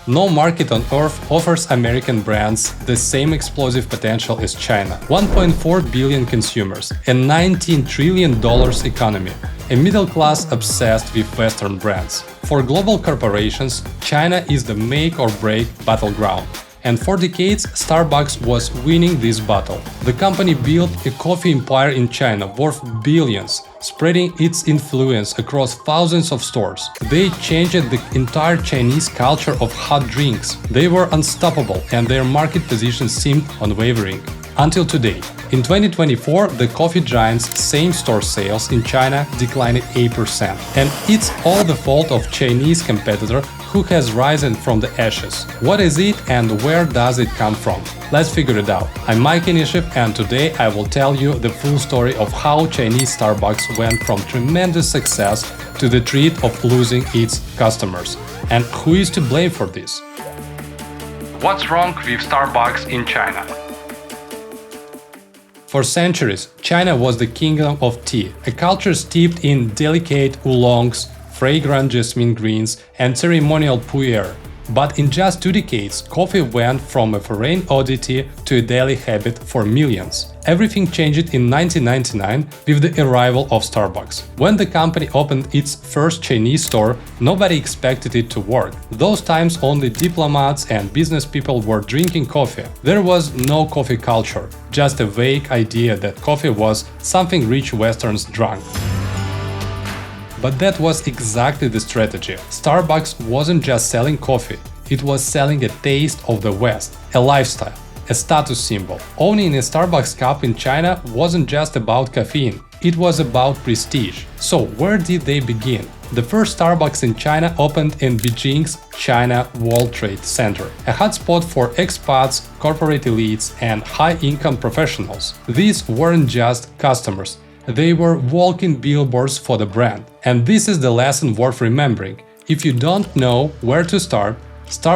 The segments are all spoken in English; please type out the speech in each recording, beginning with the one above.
No market on earth offers American brands the same explosive potential as China. 1.4 billion consumers, a $19 trillion economy, a middle class obsessed with Western brands. For global corporations, China is the make or break battleground. And for decades, Starbucks was winning this battle. The company built a coffee empire in China worth billions, spreading its influence across thousands of stores. They changed the entire Chinese culture of hot drinks. They were unstoppable and their market position seemed unwavering. Until today. In 2024, the coffee giant's same-store sales in China declined 8%. And it's all the fault of Chinese competitor who has risen from the ashes. What is it and where does it come from? Let's figure it out. I'm Mike Inishev and today I will tell you the full story of how Chinese Starbucks went from tremendous success to the threat of losing its customers. And who is to blame for this? What's wrong with Starbucks in China? For centuries, China was the kingdom of tea, a culture steeped in delicate oolongs, fragrant jasmine greens, and ceremonial pu'er. But in just 2 decades, coffee went from a foreign oddity to a daily habit for millions. Everything changed in 1999 with the arrival of Starbucks. When the company opened its first Chinese store, nobody expected it to work. Those times only diplomats and business people were drinking coffee. There was no coffee culture, just a vague idea that coffee was something rich Westerns drank. But that was exactly the strategy. Starbucks wasn't just selling coffee, it was selling a taste of the West, a lifestyle, a status symbol. Owning a Starbucks cup in China wasn't just about caffeine, it was about prestige. So where did they begin? The first Starbucks in China opened in Beijing's China World Trade Center, a hotspot for expats, corporate elites, and high-income professionals. These weren't just customers. They were walking billboards for the brand. And this is the lesson worth remembering. If you don't know where to start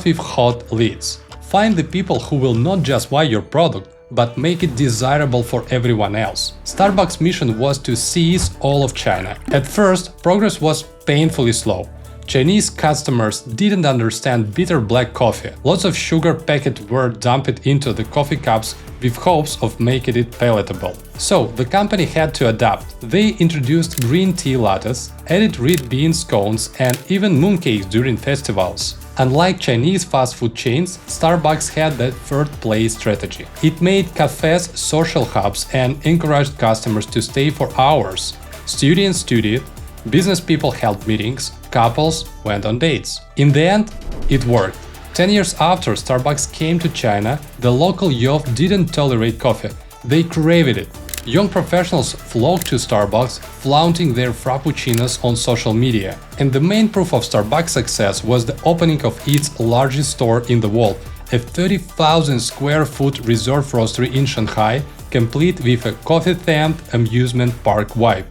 with hot leads. Find the people who will not just buy your product, but make it desirable for everyone else. Starbucks' mission was to seize all of China. At first, progress was painfully slow. Chinese customers didn't understand bitter black coffee. Lots of sugar packets were dumped into the coffee cups with hopes of making it palatable. So the company had to adapt. They introduced green tea lattes, added red bean scones, and even mooncakes during festivals. Unlike Chinese fast food chains, Starbucks had the third-place strategy. It made cafes social hubs and encouraged customers to stay for hours. Students studied, business people held meetings, couples went on dates. In the end, it worked. 10 years after Starbucks came to China, the local youth didn't tolerate coffee, they craved it. Young professionals flocked to Starbucks, flaunting their frappuccinos on social media. And the main proof of Starbucks' success was the opening of its largest store in the world, a 30,000 square foot resort roastery in Shanghai, complete with a coffee-themed amusement park vibe.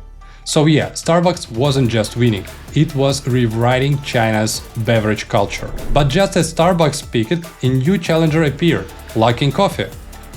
So yeah, Starbucks wasn't just winning, it was rewriting China's beverage culture. But just as Starbucks peaked, a new challenger appeared, Luckin Coffee.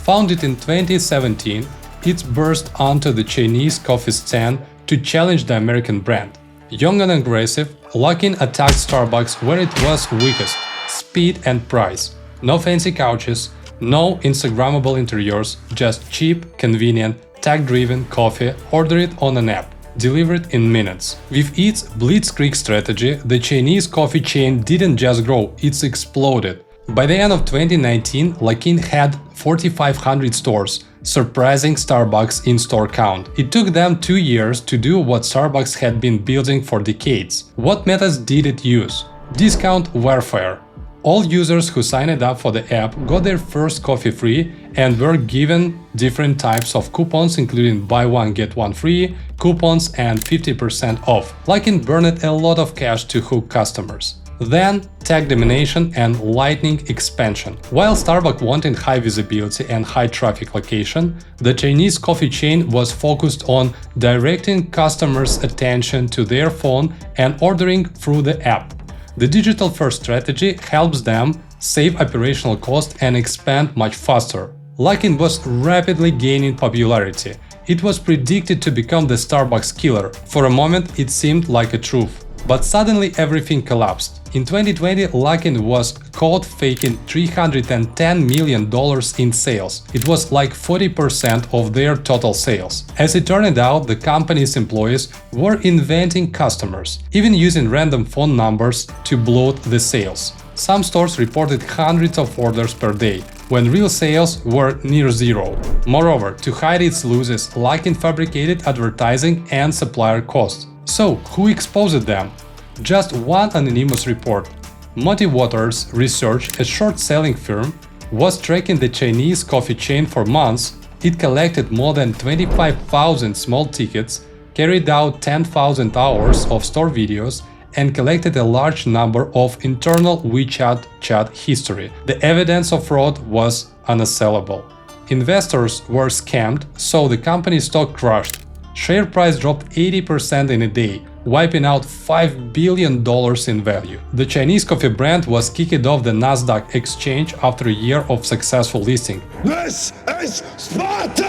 Founded in 2017, it burst onto the Chinese coffee scene to challenge the American brand. Young and aggressive, Luckin attacked Starbucks where it was weakest: speed and price. No fancy couches, no Instagrammable interiors, just cheap, convenient, tech-driven coffee. Order it on an app. Delivered in minutes. With its blitzkrieg strategy, the Chinese coffee chain didn't just grow, it's exploded. By the end of 2019, Luckin had 4,500 stores, surpassing Starbucks in store count. It took them 2 years to do what Starbucks had been building for decades. What methods did it use? Discount warfare. All users who signed up for the app got their first coffee free and were given different types of coupons, including buy one get one free coupons and 50% off. Luckin burned a lot of cash to hook customers. Then tech domination and lightning expansion. While Starbucks wanted high visibility and high traffic location, the Chinese coffee chain was focused on directing customers' attention to their phone and ordering through the app. The digital-first strategy helps them save operational costs and expand much faster. Luckin was rapidly gaining popularity. It was predicted to become the Starbucks killer. For a moment, it seemed like a truth. But suddenly everything collapsed. In 2020, Luckin was caught faking $310 million in sales. It was like 40% of their total sales. As it turned out, the company's employees were inventing customers, even using random phone numbers to bloat the sales. Some stores reported hundreds of orders per day, when real sales were near zero. Moreover, to hide its losses, Luckin fabricated advertising and supplier costs. So, who exposed them? Just one anonymous report. Motivotors Research, a short-selling firm, was tracking the Chinese coffee chain for months. It collected more than 25,000 small tickets, carried out 10,000 hours of store videos, and collected a large number of internal WeChat chat history. The evidence of fraud was unassailable. Investors were scammed, so the company's stock crashed. Share price dropped 80% in a day, wiping out $5 billion in value. The Chinese coffee brand was kicked off the Nasdaq exchange after a year of successful listing. This is Sparta!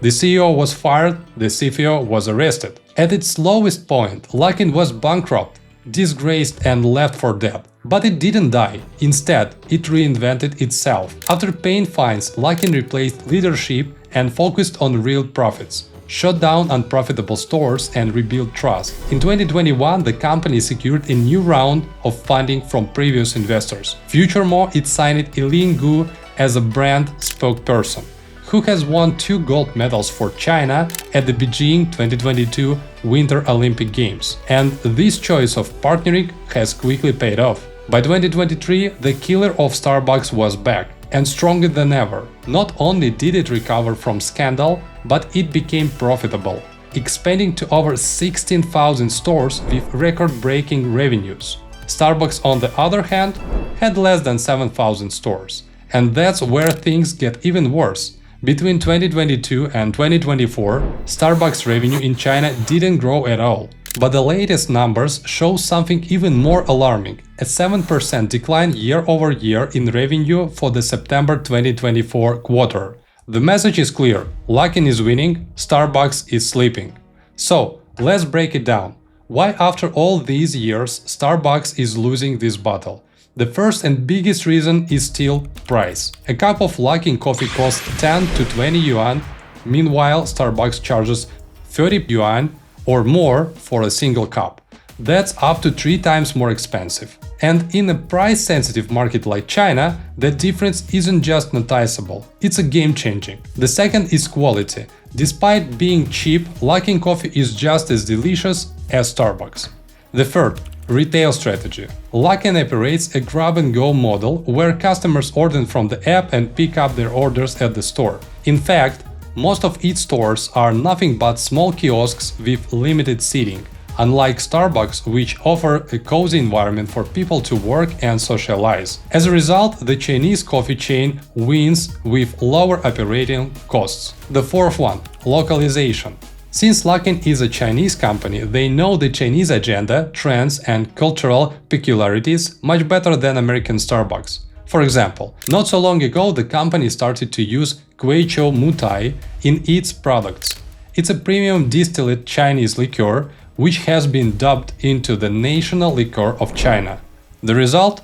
The CEO was fired, the CFO was arrested. At its lowest point, Luckin was bankrupt, disgraced and left for dead. But it didn't die. Instead, it reinvented itself. After paying fines, Luckin replaced leadership and focused on real profits, shut down unprofitable stores and rebuilt trust. In 2021, the company secured a new round of funding from previous investors. Furthermore, it signed Eileen Gu as a brand spokesperson, who has won 2 gold medals for China at the Beijing 2022 Winter Olympic Games. And this choice of partnering has quickly paid off. By 2023, the killer of Starbucks was back, and stronger than ever. Not only did it recover from scandal, but it became profitable, expanding to over 16,000 stores with record-breaking revenues. Starbucks, on the other hand, had less than 7,000 stores. And that's where things get even worse. Between 2022 and 2024, Starbucks' revenue in China didn't grow at all. But the latest numbers show something even more alarming: a 7% decline year-over-year in revenue for the September 2024 quarter. The message is clear: Luckin is winning, Starbucks is sleeping. So, let's break it down. Why after all these years Starbucks is losing this battle? The first and biggest reason is still price. A cup of Luckin coffee costs 10 to 20 yuan, meanwhile Starbucks charges 30 yuan or more for a single cup. That's up to 3 times more expensive. And in a price-sensitive market like China, that difference isn't just noticeable, it's a game-changing. The second is quality. Despite being cheap, Luckin coffee is just as delicious as Starbucks. The third, retail strategy. Luckin operates a grab-and-go model where customers order from the app and pick up their orders at the store. In fact, most of its stores are nothing but small kiosks with limited seating, unlike Starbucks, which offer a cozy environment for people to work and socialize. As a result, the Chinese coffee chain wins with lower operating costs. The fourth one, localization. Since Luckin is a Chinese company, they know the Chinese agenda, trends and cultural peculiarities much better than American Starbucks. For example, not so long ago the company started to use Guizhou Mutai in its products. It's a premium distilled Chinese liqueur which has been dubbed into the national liquor of China. The result?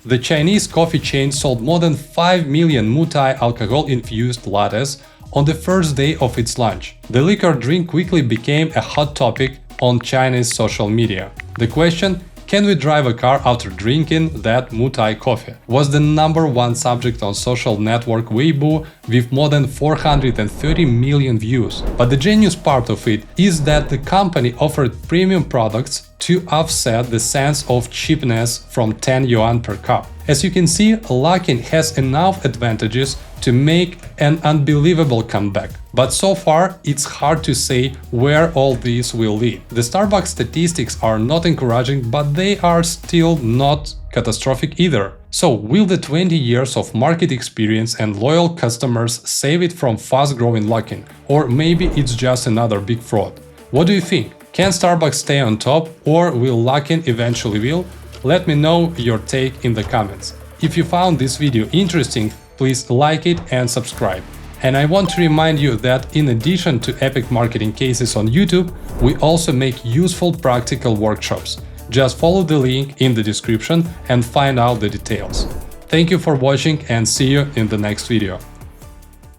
The Chinese coffee chain sold more than 5 million Mutai alcohol-infused lattes on the first day of its launch. The liquor drink quickly became a hot topic on Chinese social media. The question, can we drive a car after drinking that Mutai coffee, was the #1 subject on social network Weibo with more than 430 million views. But the genius part of it is that the company offered premium products to offset the sense of cheapness from 10 yuan per cup. As you can see, Luckin has enough advantages to make an unbelievable comeback. But so far, it's hard to say where all this will lead. The Starbucks statistics are not encouraging, but they are still not catastrophic either. So, will the 20 years of market experience and loyal customers save it from fast-growing Luckin? Or maybe it's just another big fraud? What do you think? Can Starbucks stay on top, or will Luckin eventually win? Let me know your take in the comments. If you found this video interesting, please like it and subscribe. And I want to remind you that in addition to epic marketing cases on YouTube, we also make useful practical workshops. Just follow the link in the description and find out the details. Thank you for watching and see you in the next video.